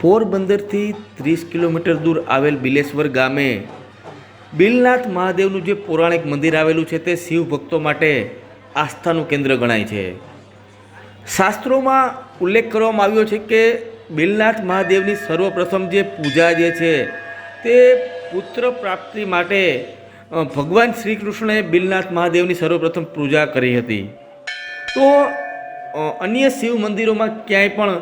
પોરબંદરથી 30 kilometre દૂર આવેલ બિલેશ્વર ગામે બિલનાથ મહાદેવનું જે પૌરાણિક મંદિર આવેલું છે તે શિવ ભક્તો માટે આસ્થાનું કેન્દ્ર ગણાય છે. શાસ્ત્રોમાં ઉલ્લેખ કરવામાં આવ્યો છે કે બિલનાથ મહાદેવની સર્વપ્રથમ જે પૂજા જે છે તે પુત્ર પ્રાપ્તિ માટે ભગવાન શ્રી કૃષ્ણએ બિલનાથ મહાદેવની સર્વપ્રથમ પૂજા કરી હતી. તો અન્ય શિવ મંદિરોમાં ક્યાંય પણ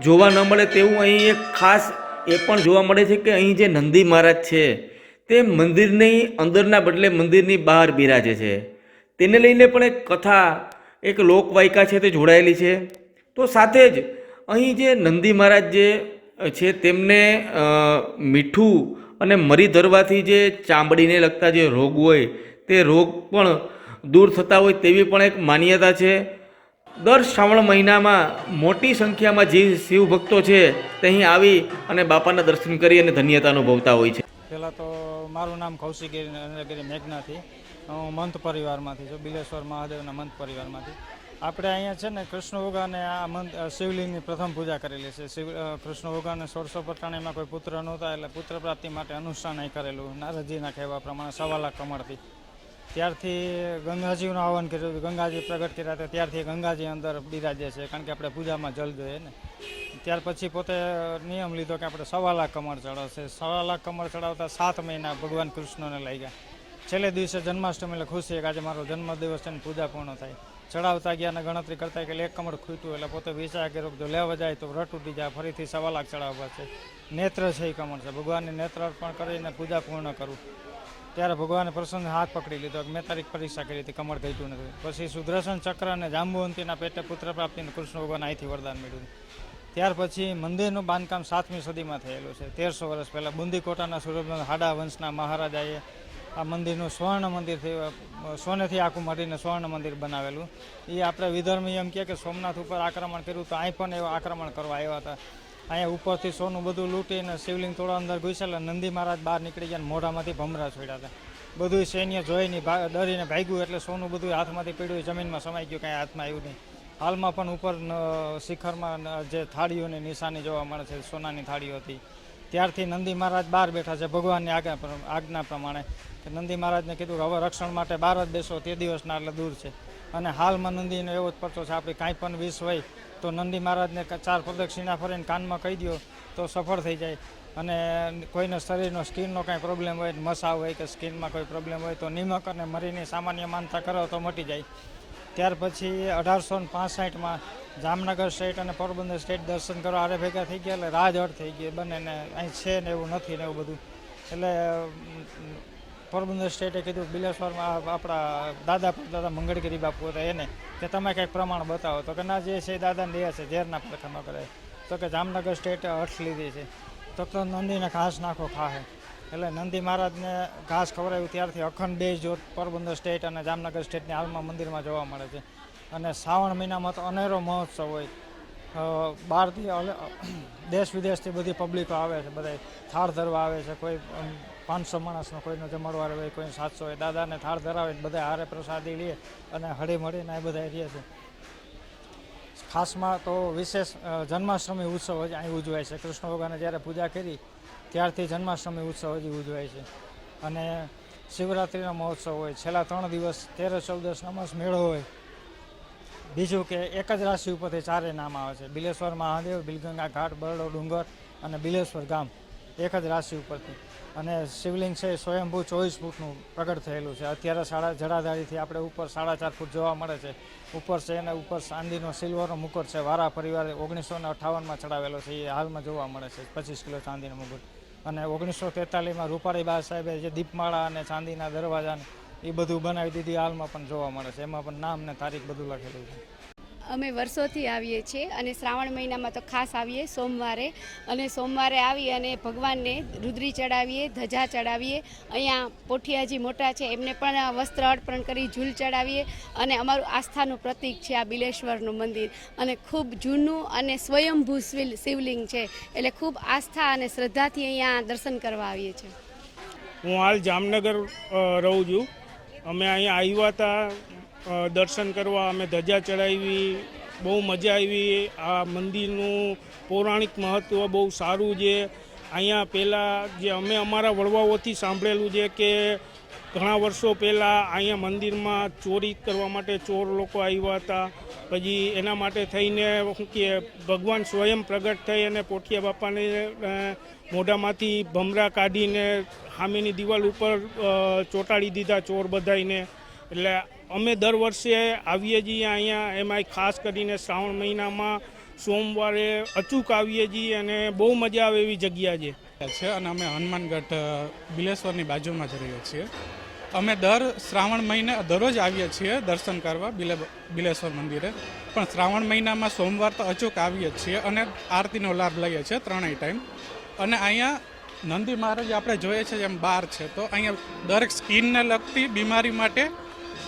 જોવા ન મળે તેવું અહીં એક ખાસ એ પણ જોવા મળે છે કે અહીં જે નંદી મહારાજ છે તે મંદિરની અંદરના બદલે મંદિરની બહાર બિરાજે છે. તેને લઈને પણ એક કથા, એક લોકવાયકા છે તે જોડાયેલી છે. તો સાથે જ અહીં જે નંદી મહારાજ જે છે તેમને મીઠું અને મરી ધરવાથી જે ચામડીને લગતા જે રોગ હોય તે રોગ પણ દૂર થતા હોય તેવી પણ એક માન્યતા છે. દર શ્રાવણ મહિનામાં મોટી સંખ્યામાં જે શિવ ભક્તો છે તે અહીં આવી અને બાપાના દર્શન કરી અને ધન્યતા અનુભવતા હોય છે. પહેલાં તો મારું નામ કૌશિકગીરી મેઘનાથી, હું મંથ પરિવારમાંથી છું, બિલેશ્વર મહાદેવના મંથ પરિવારમાંથી. આપણે અહીંયા છે ને કૃષ્ણ ભગવાને આ શિવલિંગની પ્રથમ પૂજા કરેલી છે. કૃષ્ણ ભગવાનને 1658 કોઈ પુત્ર નહોતા એટલે પુત્ર પ્રાપ્તિ માટે અનુષ્ઠાન અહીં કરેલું નારદજીના કહેવા પ્રમાણે 1.25 લાખ કમળથી. ત્યારથી ગંગાજીનું આહવાન કર્યું, ગંગાજી પ્રગટ કર્યા હતા, ત્યારથી ગંગાજી અંદર બિરાજે છે, કારણ કે આપણે પૂજામાં જલ જોઈએ ને. ત્યાર પછી પોતે નિયમ લીધો કે આપણે 1.25 લાખ કમળ ચડાવશે. 1.25 લાખ કમળ ચડાવતા 7 મહિના ભગવાન કૃષ્ણને લઈ ગયા. છેલ્લે દિવસે જન્માષ્ટમી એટલે ખુશી કે આજે મારો જન્મદિવસ છે ને પૂજા પૂર્ણ થાય. ચડાવતા ગયા અને ગણતરી કરતા કે એક કમળ ખૂટ્યું એટલે પોતે વિચાર કર્યો જો લેવા જાય તો વ્રત તૂટી જાય, ફરીથી 1.25 લાખ ચડાવવા છે. નેત્ર છે એ કમળ છે, ભગવાનને નેત્ર અર્પણ કરીને પૂજા પૂર્ણ કરું. ત્યારે ભગવાને પ્રસન્ન હાથ પકડી લીધો કે મેં તારીખ પરીક્ષા કરી હતી, કમળ ઘટ્યું નથી. પછી સુદર્શન ચક્ર અને જાંબુવંતીના પેટે પુત્ર પ્રાપ્તિને કૃષ્ણ ભગવાન અહીંથી વરદાન મળ્યું. ત્યાર પછી મંદિરનું બાંધકામ 7મી સદીમાં થયેલું છે. 1300 વર્ષ પહેલાં બુંદીકોટાના સુરતમાં હાડા વંશના મહારાજાએ આ મંદિરનું સ્વર્ણ મંદિરથી સોનેથી આખું મઢીને સ્વર્ણ મંદિર બનાવેલું. એ આપણે વિધર્મી એમ કહે કે સોમનાથ ઉપર આક્રમણ કર્યું તો અહીં પણ એવું આક્રમણ કરવા આવ્યા હતા. અહીંયા ઉપરથી સોનું બધું લૂંટીને શિવલિંગ તોડા અંદર ઘૂસેલા નંદી મહારાજ બહાર નીકળી ગયા, મોઢામાંથી ભમરા છોડ્યા હતા. બધું સૈન્ય જોઈને ડરીને ભાગ્યું એટલે સોનું બધું હાથમાંથી પીડ્યું, જમીનમાં સમાઈ ગયું, કાંઈ હાથમાં આવ્યું નહીં. હાલમાં પણ ઉપર શિખરમાં જે થાળીઓની નિશાની જોવા મળે છે, સોનાની થાળીઓ હતી. ત્યારથી નંદી મહારાજ બહાર બેઠા છે ભગવાનની આજ્ઞા પ્રમાણે કે નંદી મહારાજને કીધું કે હવે રક્ષણ માટે બહાર જ બેસો, તે દિવસના એટલે દૂર છે. અને હાલમાં નંદીનો એવો જ પડતો છે, આપણે કાંઈ પણ વિષ હોય તો નંદી મહારાજને 4 પ્રદક્ષિણા ફરીને કાનમાં કહી દો તો સફળ થઈ જાય. અને કોઈને શરીરનો સ્કિનનો કાંઈ પ્રોબ્લેમ હોય, મસા હોય કે સ્કિનમાં કોઈ પ્રોબ્લેમ હોય તો નિમક અને મરીની સામાન્ય માનતા કરો તો મટી જાય. ત્યાર પછી 1865માં જામનગર સ્ટેટ અને પોરબંદર સ્ટેટ દર્શન કરવા આરે ભેગા થઈ ગયા એટલે રાજહટ થઈ ગઈ બંનેને, અહીં છે ને એવું નથી ને એવું બધું. એટલે પોરબંદર સ્ટેટે કીધું બિલેશ્વરમાં આપણા દાદા મંગળગીરી બાપુ હતા એને કે તમે કંઈક પ્રમાણ બતાવો. તો કે ના, જે છે દાદાને દે છે, ઝેરના પ્રકાર ન કરે. તો કે જામનગર સ્ટેટે અર્થ લીધી છે તો નંદીને ઘાસ નાખો ખાહે. એટલે નંદી મહારાજને ઘાસ ખવડાવ્યું. ત્યારથી અખંડ 2 જ્યોત પોરબંદર સ્ટેટ અને જામનગર સ્ટેટની હાલમાં મંદિરમાં જોવા મળે છે. અને શ્રાવણ મહિનામાં તો અનેરો મહોત્સવ હોય. બહારથી દેશ વિદેશથી બધી પબ્લિકો આવે છે, બધા થાળ ધરવા આવે છે. કોઈ 500 માણસનો કોઈનો જમણવાર હોય, કોઈ 700 હોય. દાદાને થાળ ધરાવે, બધા હારે પ્રસાદી લે અને હળી મળીને એ બધા રહે છે. ખાસમાં તો વિશેષ જન્માષ્ટમી ઉત્સવ હજી અહીં ઉજવાય છે. કૃષ્ણ ભગવાને જ્યારે પૂજા કરી ત્યારથી જન્માષ્ટમી ઉત્સવ હજી ઉજવાય છે. અને શિવરાત્રિનો મહોત્સવ હોય, છેલ્લા 3 દિવસ 13-14 નમાસ મેળો હોય. બીજું કે એક જ રાશિ ઉપરથી 4 નામ આવે છે, બિલેશ્વર મહાદેવ, બિલગંગા ઘાટ, બરડો ડુંગર અને બિલેશ્વર ગામ, એક જ રાશિ ઉપરથી. અને શિવલિંગ છે સ્વયંભૂ 24 ફૂટનું પ્રગટ થયેલું છે. અત્યારે જડાધારીથી આપણે ઉપર 4.5 ફૂટ જોવા મળે છે. ઉપર છે એને ઉપર ચાંદીનો સિલ્વરનો મુકુટ છે, વારા પરિવારે 1958માં ચડાવેલો છે, એ હાલમાં જોવા મળે છે, 25 કિલો ચાંદીનો મુકુટ. અને 1943માં રૂપાળી બા સાહેબે જે દીપમાળા અને ચાંદીના દરવાજાને એ બધું બનાવી દીધી, હાલમાં પણ જોવા મળે છે. એમાં પણ નામ ને તારીખ બધું લખેલું છે. અમે વર્ષોથી આવીએ છીએ અને શ્રાવણ મહિનામાં તો ખાસ આવીએ સોમવારે. અને સોમવારે આવી અને ભગવાનને રુદ્રી ચડાવીએ, ધજા ચડાવીએ. અહીંયા પોઠિયાજી મોટા છે એમને પણ વસ્ત્ર અર્પણ કરી ઝૂલ ચડાવીએ. અને અમારું આસ્થાનું પ્રતીક છે આ બિલેશ્વરનું મંદિર. અને ખૂબ જૂનું અને સ્વયંભૂ શિવલિંગ છે, એટલે ખૂબ આસ્થા અને શ્રદ્ધાથી અહીંયા દર્શન કરવા આવીએ છીએ. હું હાલ જામનગર રહું છું. અમે અહીંયા આવ્યા હતા દર્શન કરવા. અમે ધજા ચડાવી, બહુ મજા આવી. આ મંદિરનું પૌરાણિક મહત્ત્વ બહુ સારું છે. અહીંયા પહેલાં જે અમે અમારા વડવાઓથી સાંભળેલું છે કે ઘણા વર્ષો પહેલાં અહીંયા મંદિરમાં ચોરી કરવા માટે ચોર લોકો આવ્યા હતા. પછી એના માટે થઈને શું કે ભગવાન સ્વયં પ્રગટ થઈ અને પોઠિયા બાપાને મોઢામાંથી ભમરા કાઢીને સામેની દિવાલ ઉપર ચોંટાડી દીધા ચોર બધાઈને. એટલે અમે દર વર્ષે આવીએ છીએ અહીંયા, એમાંય ખાસ કરીને શ્રાવણ મહિનામાં સોમવારે અચૂક આવીએ છીએ અને બહુ મજા આવે એવી જગ્યા છે. અને અમે હનુમાનગઢ બિલેશ્વરની બાજુમાં જ રહીએ છીએ. અમે દર શ્રાવણ મહિને દરરોજ આવીએ છીએ દર્શન કરવા બિલેશ્વર મંદિરે, પણ શ્રાવણ મહિનામાં સોમવાર તો અચૂક આવીએ છીએ અને આરતીનો લાભ લઈએ છીએ ત્રણેય ટાઈમ. અને અહીંયા નંદી મહારાજ આપણે જોઈએ છીએ એમ 12 છે, તો અહીંયા દરેક સ્કિનને લગતી બીમારી માટે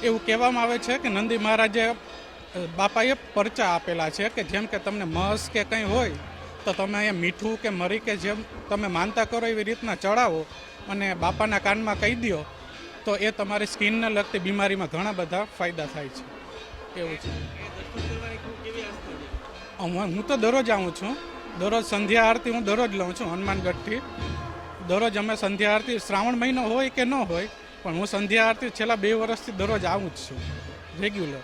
એવું કહેવામાં આવે છે કે નંદી મહારાજે બાપાએ પરચા આપેલા છે કે જેમ કે તમને મસ કે કંઈ હોય તો તમે અહીંયા મીઠું કે મરી કે જેમ તમે માનતા કરો એવી રીતના ચડાવો અને બાપાના કાનમાં કહી દો તો એ તમારી સ્કિનને લગતી બીમારીમાં ઘણા બધા ફાયદા થાય છે. એવું છે. હું તો દરરોજ આવું છું. દરરોજ સંધ્યા આરતી હું દરરોજ લઉં છું હનુમાનગઢથી. દરરોજ અમે સંધ્યા આરતી શ્રાવણ મહિનો હોય કે ન હોય પણ હું સંધ્યા આરતી છેલ્લા 2 વર્ષથી દરરોજ આવું જ છું રેગ્યુલર.